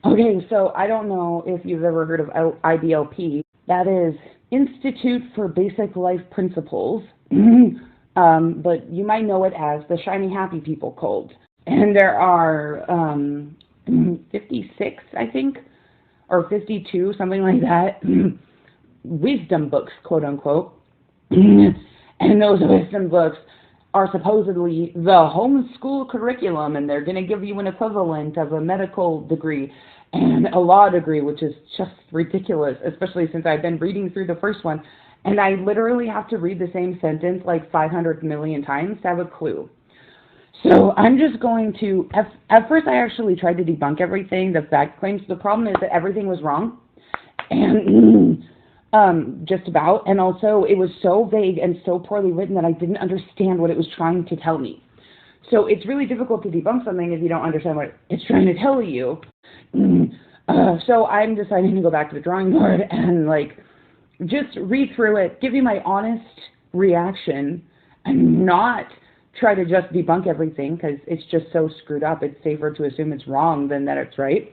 Okay, so I don't know if you've ever heard of IBLP. That is Institute for Basic Life Principles, but you might know it as the Shiney Happy People Code. And there are 56, I think, or 52, something like that, wisdom books, quote unquote. And those wisdom books are supposedly the homeschool curriculum, and they're going to give you an equivalent of a medical degree and a law degree, which is just ridiculous, especially since I've been reading through the first one, and I literally have to read the same sentence like 500 million times to have a clue. So I'm just going to, at first I actually tried to debunk everything, the fact claims. The problem is that everything was wrong, and just about, and also it was so vague and so poorly written that I didn't understand what it was trying to tell me. So it's really difficult to debunk something if you don't understand what it's trying to tell you. So I'm deciding to go back to the drawing board and like just read through it, give you my honest reaction, and not try to just debunk everything because it's just so screwed up. It's safer to assume it's wrong than that it's right.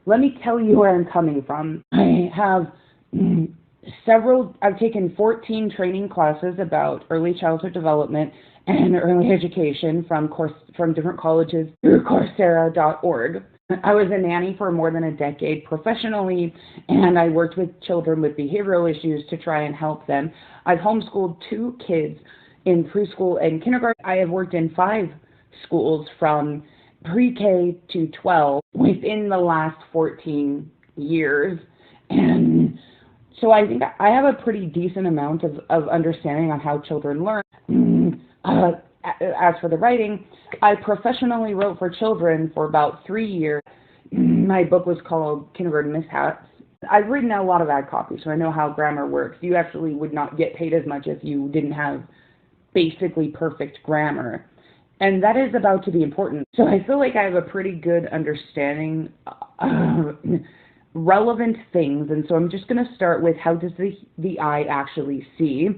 Let me tell you where I'm coming from. I have I've taken 14 training classes about early childhood development and early education from different colleges through Coursera.org. I was a nanny for more than a decade professionally, and I worked with children with behavioral issues to try and help them. I've homeschooled 2 kids in preschool and kindergarten. I have worked in 5 schools from pre-K to 12 within the last 14 years. And so I think I have a pretty decent amount of understanding on how children learn. As for the writing, I professionally wrote for children for about 3 years. My book was called Kindergarten Mishaps. I've written a lot of ad copy, so I know how grammar works. You actually would not get paid as much if you didn't have basically perfect grammar. And that is about to be important. So I feel like I have a pretty good understanding of relevant things. And so I'm just going to start with how does the eye actually see?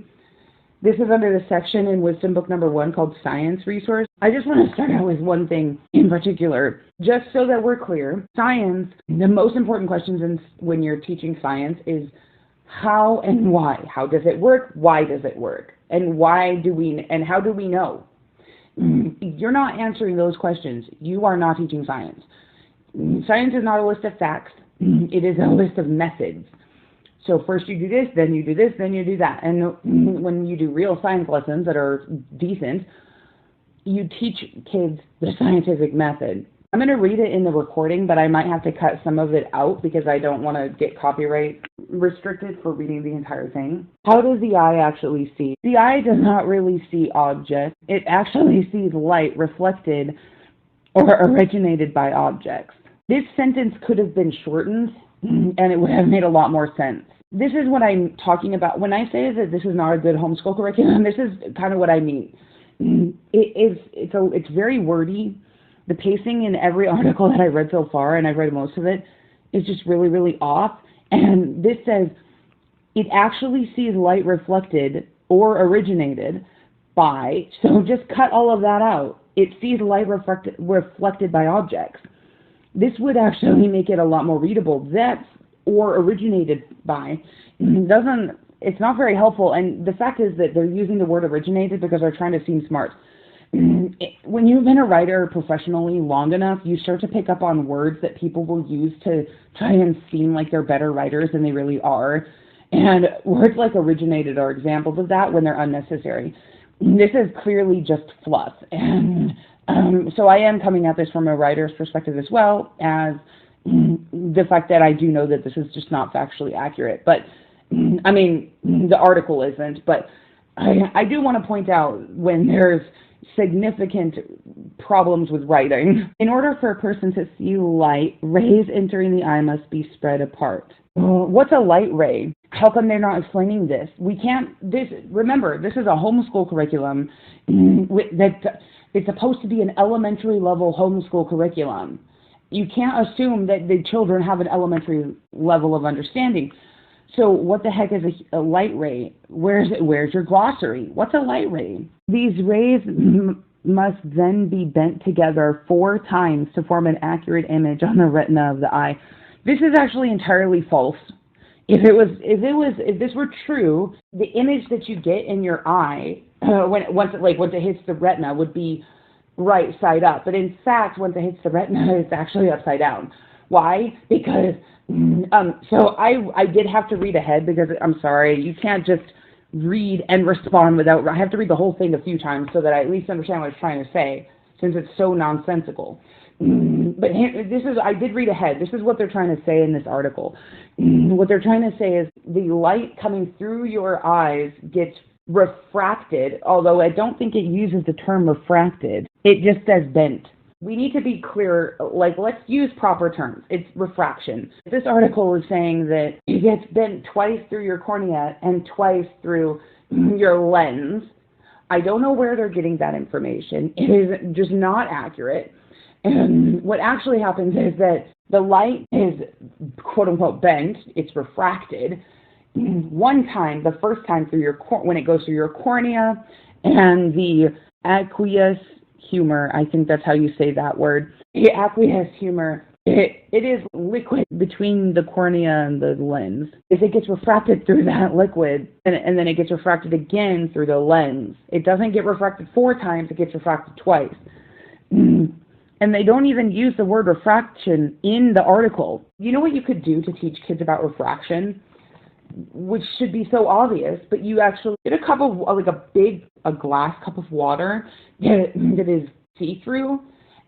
This is under the section in Wisdom Book number 1 called Science Resource. I just want to start out with one thing in particular, just so that we're clear. Science, the most important questions when you're teaching science is how and why. How does it work? Why does it work? And how do we know? You're not answering those questions. You are not teaching science. Science is not a list of facts. It is a list of methods. So first you do this, then you do this, then you do that. And when you do real science lessons that are decent, you teach kids the scientific method. I'm going to read it in the recording, but I might have to cut some of it out because I don't want to get copyright restricted for reading the entire thing. How does the eye actually see? The eye does not really see objects. It actually sees light reflected or originated by objects. This sentence could have been shortened, and it would have made a lot more sense. This is what I'm talking about. When I say that this is not a good homeschool curriculum, this is kind of what I mean. It's very wordy. The pacing in every article that I've read so far, and I've read most of it, is just really, really off. And this says, it actually sees light reflected or originated by, so just cut all of that out. It sees light reflected by objects. This would actually make it a lot more readable. That's or originated by it's not very helpful. And the fact is that they're using the word originated because they're trying to seem smart. When you've been a writer professionally long enough, you start to pick up on words that people will use to try and seem like they're better writers than they really are. And words like originated are examples of that when they're unnecessary. This is clearly just fluff. And so I am coming at this from a writer's perspective as well as the fact that I do know that this is just not factually accurate. But, I mean, the article isn't. But I do want to point out when there's significant problems with writing. In order for a person to see light, rays entering the eye must be spread apart. What's a light ray? How come they're not explaining this? Remember, this is a homeschool curriculum that it's supposed to be an elementary level homeschool curriculum. You can't assume that the children have an elementary level of understanding. So what the heck is a light ray? Where's your glossary? What's a light ray? These rays must then be bent together 4 times to form an accurate image on the retina of the eye. This is actually entirely false. If this were true, the image that you get in your eye once it hits the retina would be right side up. But in fact, once it hits the retina, it's actually upside down. Why? Because so I did have to read ahead because I'm sorry, you can't just read and respond without. I have to read the whole thing a few times so that I at least understand what it's trying to say, since it's so nonsensical. But I did read ahead. This is what they're trying to say in this article. What they're trying to say is the light coming through your eyes gets refracted, although I don't think it uses the term refracted. It just says bent. We need to be clear, let's use proper terms. It's refraction. This article is saying that it gets bent twice through your cornea and twice through your lens. I don't know where they're getting that information. It is just not accurate. And what actually happens is that the light is, quote unquote, bent. It's refracted. One time, the first time when it goes through your cornea and the aqueous humor, I think that's how you say that word. The aqueous humor, it is liquid between the cornea and the lens. If it gets refracted through that liquid, and then it gets refracted again through the lens, it doesn't get refracted 4 times, it gets refracted twice. And they don't even use the word refraction in the article. You know what you could do to teach kids about refraction? Which should be so obvious, but you actually get a cup of, a glass cup of water that is see-through,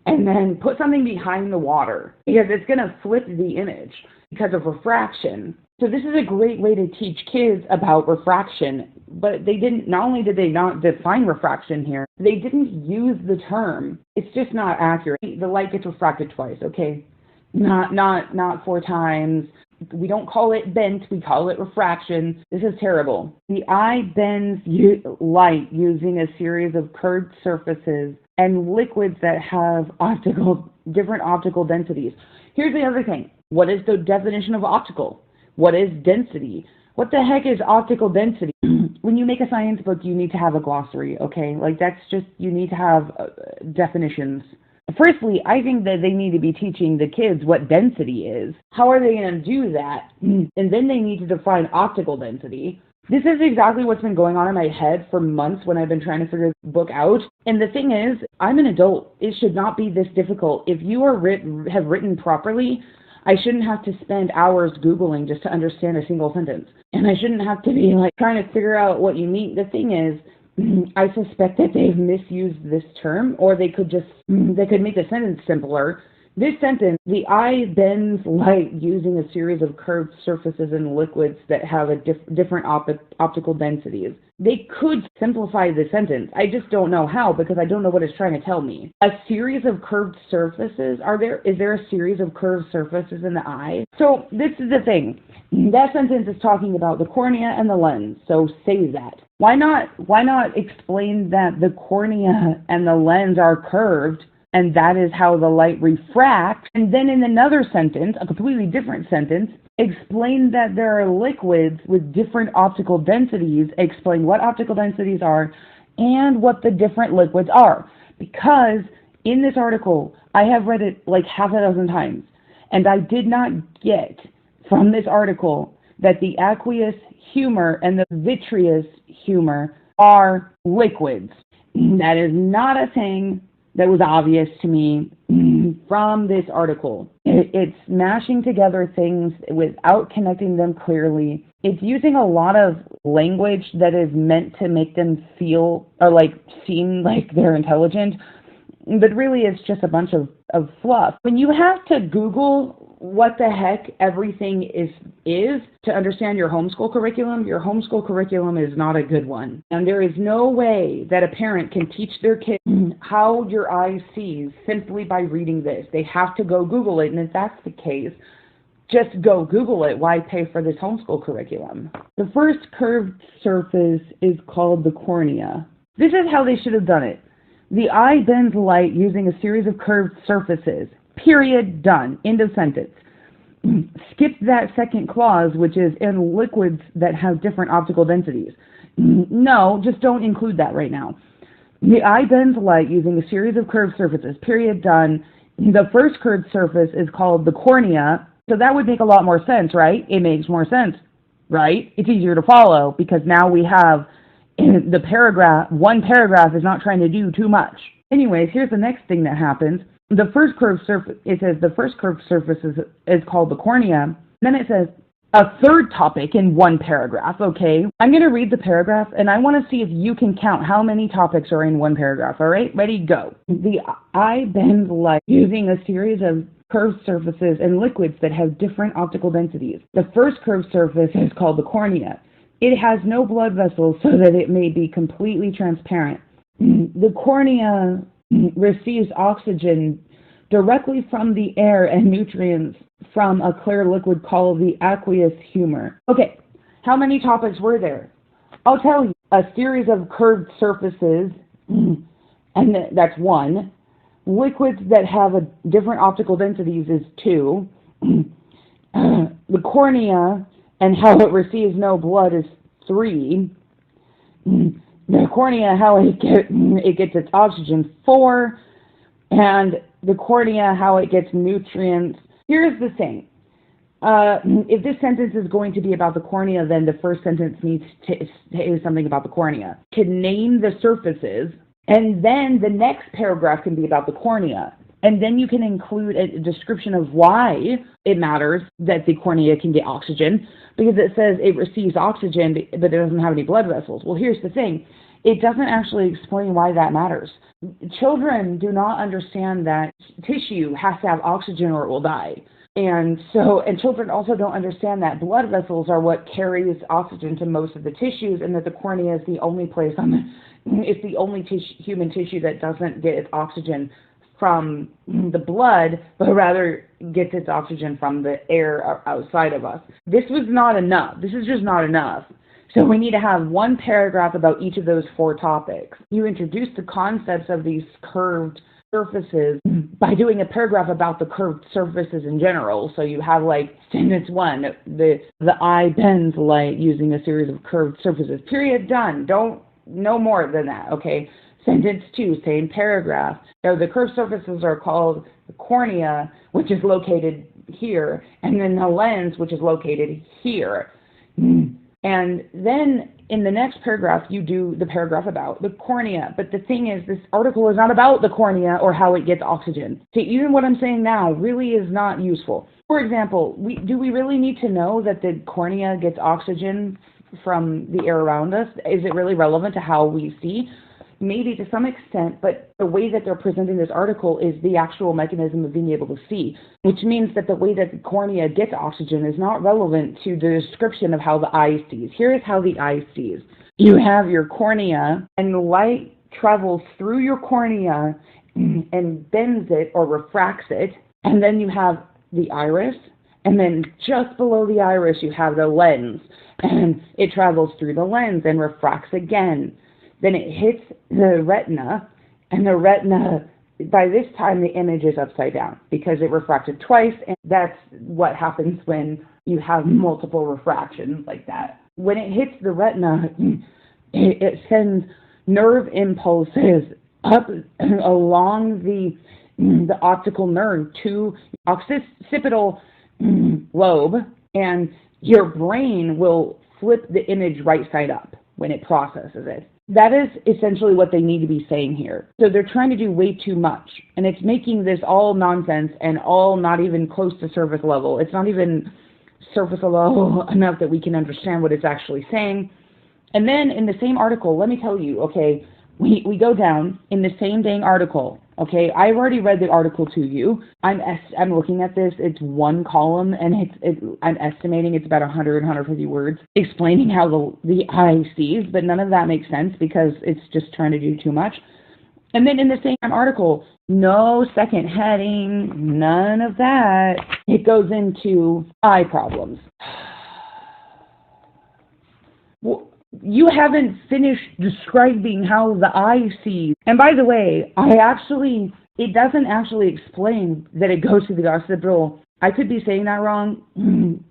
and then put something behind the water, because it's going to flip the image because of refraction. So this is a great way to teach kids about refraction, but not only did they not define refraction here, they didn't use the term. It's just not accurate. The light gets refracted twice, okay? Not 4 times. We don't call it bent, we call it refraction. This is terrible. The eye bends light using a series of curved surfaces and liquids that have different optical densities. Here's the other thing. What is the definition of optical? What is density? What the heck is optical density? When you make a science book, you need to have a glossary, okay? You need to have definitions. Firstly, I think that they need to be teaching the kids what density is. How are they going to do that? And then they need to define optical density. This is exactly what's been going on in my head for months when I've been trying to figure this book out. And the thing is, I'm an adult. It should not be this difficult. If you have written properly, I shouldn't have to spend hours Googling just to understand a single sentence. And I shouldn't have to be trying to figure out what you mean. The thing is, I suspect that they've misused this term, or they could make the sentence simpler. This sentence, the eye bends light using a series of curved surfaces and liquids that have different optical densities. They could simplify the sentence. I just don't know how, because I don't know what it's trying to tell me. A series of curved surfaces? Is there a series of curved surfaces in the eye? So this is the thing. That sentence is talking about the cornea and the lens, so say that. Why not explain that the cornea and the lens are curved, and that is how the light refracts, and then in another sentence, a completely different sentence, explain that there are liquids with different optical densities, explain what optical densities are, and what the different liquids are. Because in this article, I have read it half a dozen times, and I did not get from this article that the aqueous humor and the vitreous humor are liquids. That is not a thing that was obvious to me from this article. It's mashing together things without connecting them clearly. It's using a lot of language that is meant to make them feel or seem like they're intelligent, but really it's just a bunch of fluff. When you have to Google what the heck everything is to understand your homeschool curriculum is not a good one. And there is no way that a parent can teach their kid how your eye sees simply by reading this. They have to go Google it, and if that's the case, just go Google it. Why pay for this homeschool curriculum? The first curved surface is called the cornea. This is how they should have done it. The eye bends light using a series of curved surfaces. Period. Done. End of sentence. Skip that second clause, which is in liquids that have different optical densities. No, just don't include that right now. The eye bends light using a series of curved surfaces, period, done. The first curved surface is called the cornea, so that would make a lot more sense, right? It makes more sense, right? It's easier to follow because now we have in the paragraph, one paragraph is not trying to do too much. Anyways, here's the next thing that happens. The first curved surface, it says the first curved surface is called the cornea. Then it says a third topic in one paragraph, okay? I'm going to read the paragraph, and I want to see if you can count how many topics are in one paragraph, all right? Ready, go. The eye bends light using a series of curved surfaces and liquids that have different optical densities. The first curved surface is called the cornea. It has no blood vessels so that it may be completely transparent. The cornea receives oxygen directly from the air and nutrients from a clear liquid called the aqueous humor. Okay, how many topics were there? I'll tell you. A series of curved surfaces, and that's one. Liquids that have a different optical densities is two. The cornea and how it receives no blood is three. The cornea, how it gets its oxygen, four. And the cornea, how it gets nutrients. Here's the thing. If this sentence is going to be about the cornea, then the first sentence needs to say something about the cornea. To name the surfaces, and then the next paragraph can be about the cornea. And then you can include a description of why it matters that the cornea can get oxygen, because it says it receives oxygen, but it doesn't have any blood vessels. Well, here's the thing. It doesn't actually explain why that matters. Children do not understand that tissue has to have oxygen or it will die. And children also don't understand that blood vessels are what carries oxygen to most of the tissues, and that the cornea is the only place it's the only human tissue that doesn't get its oxygen from the blood, but rather gets its oxygen from the air outside of us. This was not enough. This is just not enough. So we need to have one paragraph about each of those four topics. You introduce the concepts of these curved surfaces by doing a paragraph about the curved surfaces in general. So you have like sentence one, the eye bends light using a series of curved surfaces. Period, done. Don't no more than that, okay? Sentence two, same paragraph. So the curved surfaces are called the cornea, which is located here, and then the lens, which is located here. And then in the next paragraph, you do the paragraph about the cornea. But the thing is, this article is not about the cornea or how it gets oxygen. So even what I'm saying now really is not useful. For example, do we really need to know that the cornea gets oxygen from the air around us? Is it really relevant to how we see? Maybe to some extent, but the way that they're presenting this article is the actual mechanism of being able to see, which means that the way that the cornea gets oxygen is not relevant to the description of how the eye sees. Here is how the eye sees. You have your cornea, and the light travels through your cornea and bends it or refracts it, and then you have the iris, and then just below the iris you have the lens, and it travels through the lens and refracts again. Then it hits the retina, and the retina, by this time the image is upside down because it refracted twice, and that's what happens when you have multiple refractions like that. When it hits the retina, it sends nerve impulses up along the optical nerve to occipital lobe, and your brain will flip the image right side up when it processes it. That is essentially what they need to be saying here. So they're trying to do way too much, and it's making this all nonsense and all not even close to surface level. It's not even surface level enough that we can understand what it's actually saying. And then in the same article, let me tell you, okay, we go down in the same dang article. Okay, I've already read the article to you. I'm looking at this. It's one column, and I'm estimating it's about 150 words explaining how the eye sees, but none of that makes sense because it's just trying to do too much. And then in the same article, no second heading, none of that. It goes into eye problems. Well, you haven't finished describing how the eye sees. And by the way, it doesn't actually explain that it goes to the occipital. I could be saying that wrong,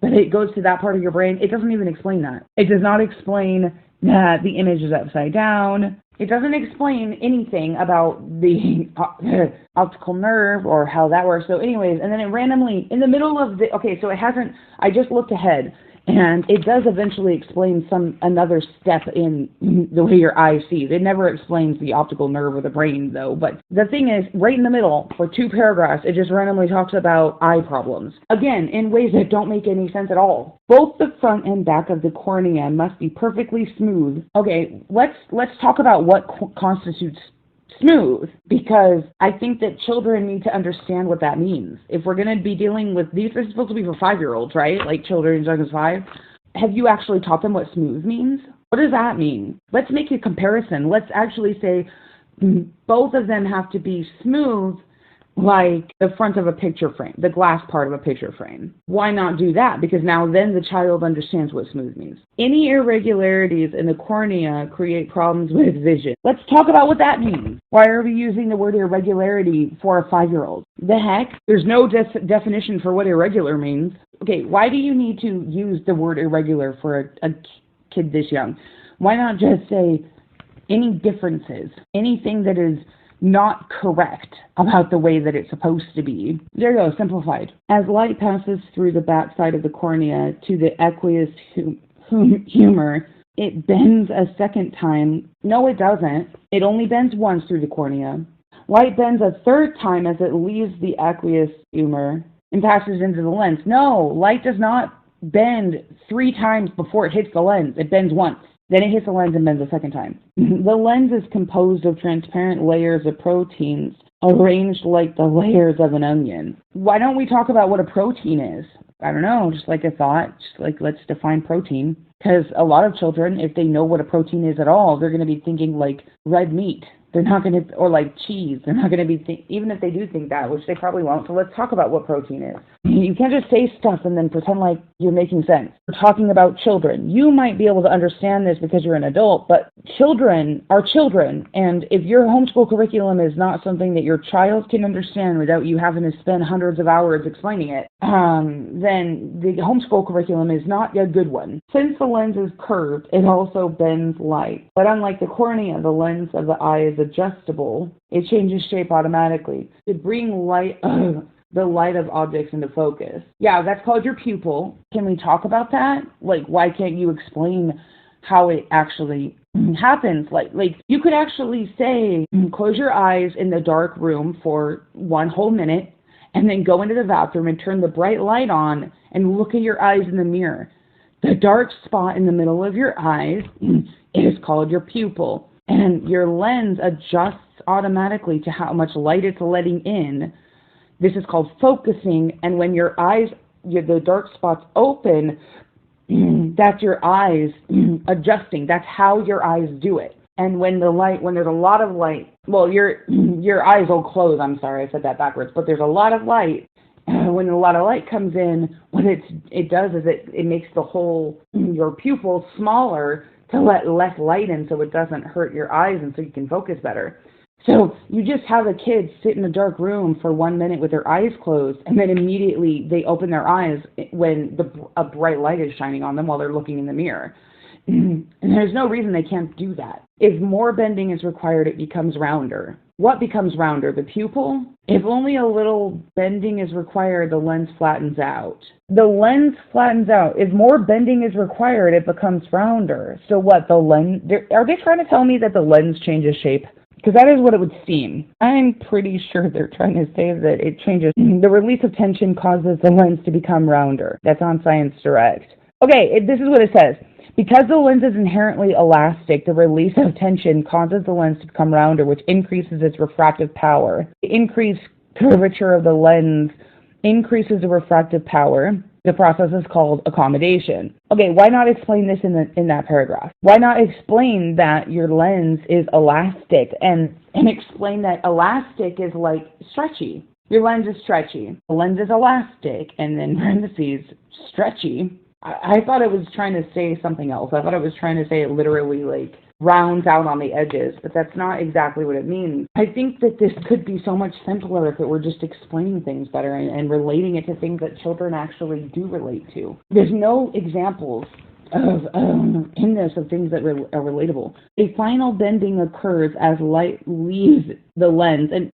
but it goes to that part of your brain. It doesn't even explain that. It does not explain that the image is upside down. It doesn't explain anything about the optical nerve or how that works. So anyways, and then it randomly, in the middle of the, okay, so it hasn't, I just looked ahead, and it does eventually explain another step in the way your eye sees. It never explains the optical nerve or the brain, though. But the thing is, right in the middle, for 2 paragraphs, it just randomly talks about eye problems. Again, in ways that don't make any sense at all. Both the front and back of the cornea must be perfectly smooth. Okay, let's talk about what constitutes smooth, because I think that children need to understand what that means. If we're going to be dealing with these, this is supposed to be for 5-year-olds, right? Like children as young as 5. Have you actually taught them what smooth means? What does that mean? Let's make a comparison. Let's actually say both of them have to be smooth, like the front of a picture frame, the glass part of a picture frame. Why not do that? Because now then the child understands what smooth means. Any irregularities in the cornea create problems with vision. Let's talk about what that means. Why are we using the word irregularity for a 5-year-old? The heck? There's no definition for what irregular means. Okay, why do you need to use the word irregular for a kid this young? Why not just say any differences, anything that is not correct about the way that it's supposed to be? There you go, simplified. As light passes through the backside of the cornea to the aqueous humor, it bends a second time. No, it doesn't. It only bends once through the cornea. Light bends a third time as it leaves the aqueous humor and passes into the lens. No, light does not bend 3 times before it hits the lens. It bends once. Then it hits the lens and bends a second time. The lens is composed of transparent layers of proteins arranged like the layers of an onion. Why don't we talk about what a protein is? I don't know, just like a thought, just like let's define protein. Because a lot of children, if they know what a protein is at all, they're going to be thinking like red meat. They're not going to, or like cheese. They're not going to be, even if they do think that, which they probably won't. So let's talk about what protein is. You can't just say stuff and then pretend like you're making sense. We're talking about children. You might be able to understand this because you're an adult, but children are children. And if your homeschool curriculum is not something that your child can understand without you having to spend hundreds of hours explaining it, then the homeschool curriculum is not a good one. Since the lens is curved, it also bends light. But unlike the cornea, the lens of the eye is adjustable. It changes shape automatically to bring light, the light of objects into focus. Yeah, that's called your pupil. Can we talk about that? Like, why can't you explain how it actually happens? Like you could actually say, close your eyes in the dark room for 1 whole minute, and then go into the bathroom and turn the bright light on and look at your eyes in the mirror. The dark spot in the middle of your eyes is called your pupil, and your lens adjusts automatically to how much light it's letting in. This is called focusing, and when your eyes, the dark spots open, that's your eyes adjusting. That's how your eyes do it. And when there's a lot of light, well, your eyes will close. I'm sorry, I said that backwards. But there's a lot of light. When a lot of light comes in, what it does is it makes your pupil smaller to let less light in, so it doesn't hurt your eyes, and so you can focus better. So you just have a kid sit in a dark room for 1 minute with their eyes closed, and then immediately they open their eyes when a bright light is shining on them while they're looking in the mirror. And there's no reason they can't do that. If more bending is required, it becomes rounder. What becomes rounder? The pupil? If only a little bending is required, the lens flattens out. The lens flattens out. If more bending is required, it becomes rounder. So what, the lens? Are they trying to tell me that the lens changes shape? Because that is what it would seem. I'm pretty sure they're trying to say that it changes. The release of tension causes the lens to become rounder. That's on Science Direct. Okay, this is what it says. Because the lens is inherently elastic, the release of tension causes the lens to become rounder, which increases its refractive power. The increased curvature of the lens increases the refractive power. The process is called accommodation. Okay, why not explain this in that paragraph? Why not explain that your lens is elastic and explain that elastic is like stretchy? Your lens is stretchy. The lens is elastic, and then parentheses, stretchy. I thought it was trying to say something else. I thought it was trying to say it literally like rounds out on the edges, but that's not exactly what it means. I think that this could be so much simpler if it were just explaining things better and relating it to things that children actually do relate to. There's no examples of things that are relatable. A final bending occurs as light leaves the lens, and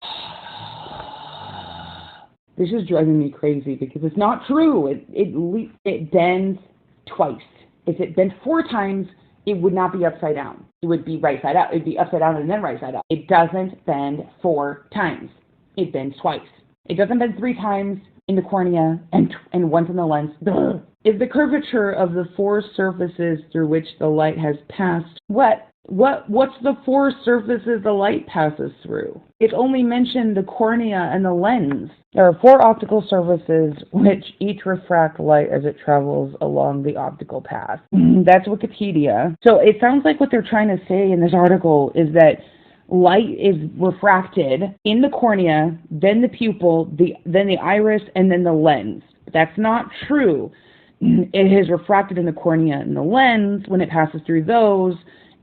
this is driving me crazy because it's not true. It bends twice. If it bent 4 times, it would not be upside down. It would be right side up. It'd be upside down and then right side up. It doesn't bend 4 times. It bends twice. It doesn't bend 3 times in the cornea and once in the lens. If the curvature of the 4 surfaces through which the light has passed, what's the 4 surfaces the light passes through? It only mentioned the cornea and the lens. There are 4 optical surfaces which each refract light as it travels along the optical path. That's Wikipedia. So it sounds like what they're trying to say in this article is that light is refracted in the cornea, then the pupil, then the iris, and then the lens. That's not true. It is refracted in the cornea and the lens when it passes through those,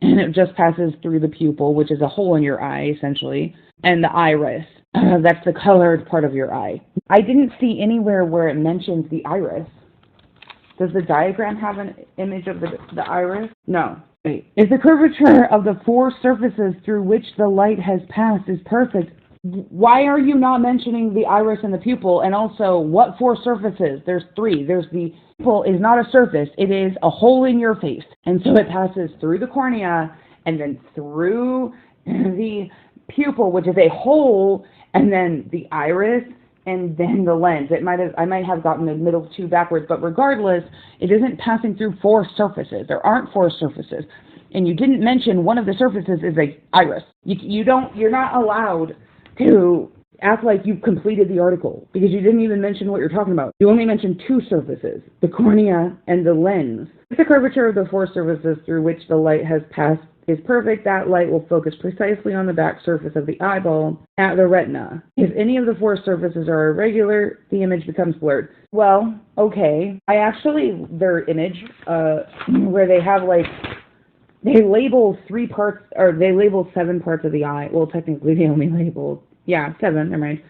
and it just passes through the pupil, which is a hole in your eye, essentially, and the iris. That's the colored part of your eye. I didn't see anywhere where it mentions the iris. Does the diagram have an image of the iris? No. Wait. If the curvature of the 4 surfaces through which the light has passed is perfect, why are you not mentioning the iris and the pupil? And also, what 4 surfaces? There's 3. There's the pupil is not a surface. It is a hole in your face. And so it passes through the cornea and then through the pupil, which is a hole, and then the iris, and then the lens. I might have gotten the middle 2 backwards, but regardless, it isn't passing through 4 surfaces. There aren't 4 surfaces. And you didn't mention one of the surfaces is a iris. You're not allowed to act like you've completed the article because you didn't even mention what you're talking about. You only mentioned 2 surfaces, the cornea and the lens. If the curvature of the 4 surfaces through which the light has passed is perfect, that light will focus precisely on the back surface of the eyeball at the retina. If any of the 4 surfaces are irregular, the image becomes blurred. Well, okay. Their image, where they have they label 3 parts, or they label 7 parts of the eye. Well, technically they only labeled, 7, never mind.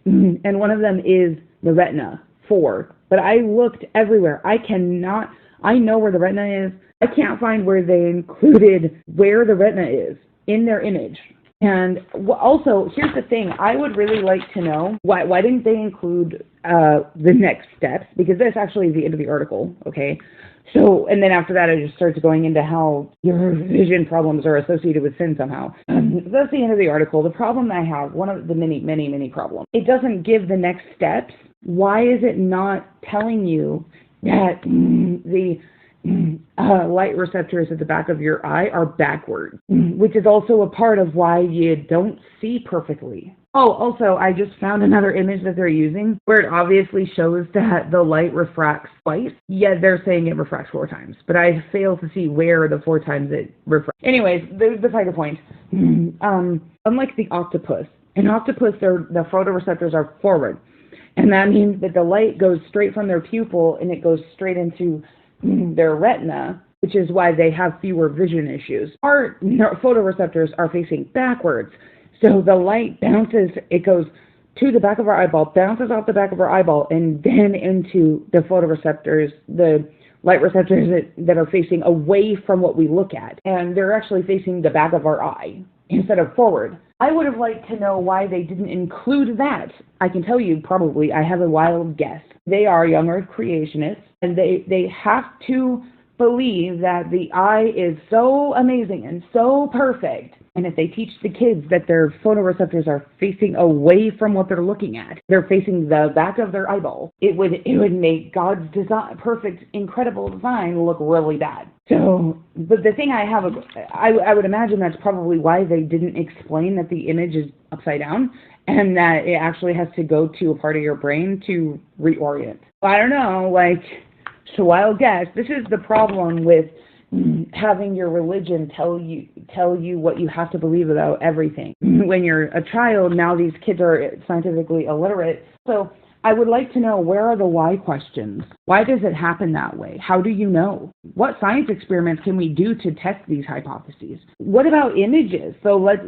And one of them is the retina, 4. But I looked everywhere. I know where the retina is. I can't find where they included where the retina is in their image. And also, here's the thing. I would really like to know, why didn't they include the next steps? Because that's actually the end of the article, okay? So, and then after that, it just starts going into how your vision problems are associated with sin somehow. That's the end of the article. The problem I have, one of the many, many, many problems, it doesn't give the next steps. Why is it not telling you that the light receptors at the back of your eye are backward, which is also a part of why you don't see perfectly. Oh, also, I just found another image that they're using where it obviously shows that the light refracts twice. Yeah, they're saying it refracts 4 times, but I fail to see where the 4 times it refracts. Anyways, beside the point. Unlike the octopus, in octopus, the photoreceptors are forward, and that means that the light goes straight from their pupil and it goes straight into their retina, which is why they have fewer vision issues. Our photoreceptors are facing backwards. So the light bounces, it goes to the back of our eyeball, bounces off the back of our eyeball, and then into the photoreceptors, the light receptors that are facing away from what we look at. And they're actually facing the back of our eye instead of forward. I would have liked to know why they didn't include that. I can tell you probably, I have a wild guess. They are young earth creationists, and they have to believe that the eye is so amazing and so perfect. And if they teach the kids that their photoreceptors are facing away from what they're looking at, they're facing the back of their eyeball, it would make God's design, perfect, incredible design look really bad. So, but the thing I would imagine that's probably why they didn't explain that the image is upside down and that it actually has to go to a part of your brain to reorient. I don't know, it's a wild guess. This is the problem with having your religion tell you what you have to believe about everything. When you're a child, now these kids are scientifically illiterate. So I would like to know, where are the why questions? Why does it happen that way? How do you know? What science experiments can we do to test these hypotheses? What about images? So let's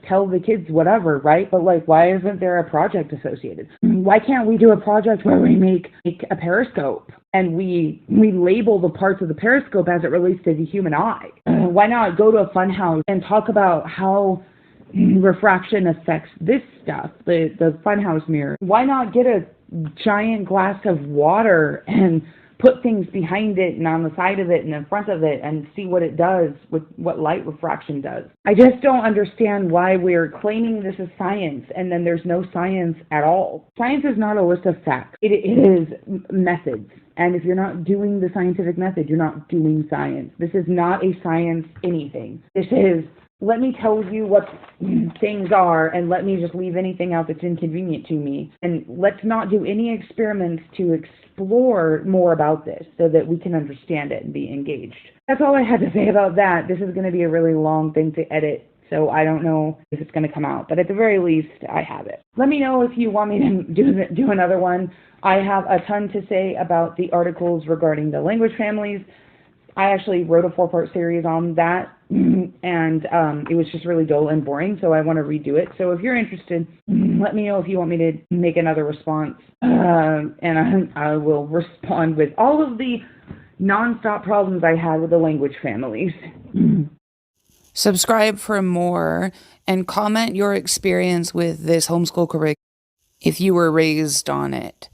tell the kids whatever, right? But why isn't there a project associated? Why can't we do a project where we make a periscope and we label the parts of the periscope as it relates to the human eye. Why not go to a fun house and talk about how refraction affects this stuff, the funhouse mirror? Why not get a giant glass of water and put things behind it and on the side of it and in front of it and see what it does, with what light refraction does? I just don't understand why we're claiming this is science and then there's no science at all. Science is not a list of facts. It is methods. And if you're not doing the scientific method, you're not doing science. This is not a science anything. This is, let me tell you what things are, and let me just leave anything out that's inconvenient to me. And let's not do any experiments to explore more about this so that we can understand it and be engaged. That's all I had to say about that. This is going to be a really long thing to edit, so I don't know if it's going to come out. But at the very least, I have it. Let me know if you want me to do another one. I have a ton to say about the articles regarding the language families. I actually wrote a 4-part series on that, and it was just really dull and boring, so I want to redo it. So if you're interested, let me know if you want me to make another response, and I will respond with all of the nonstop problems I had with the language families. Subscribe for more, and comment your experience with this homeschool curriculum if you were raised on it.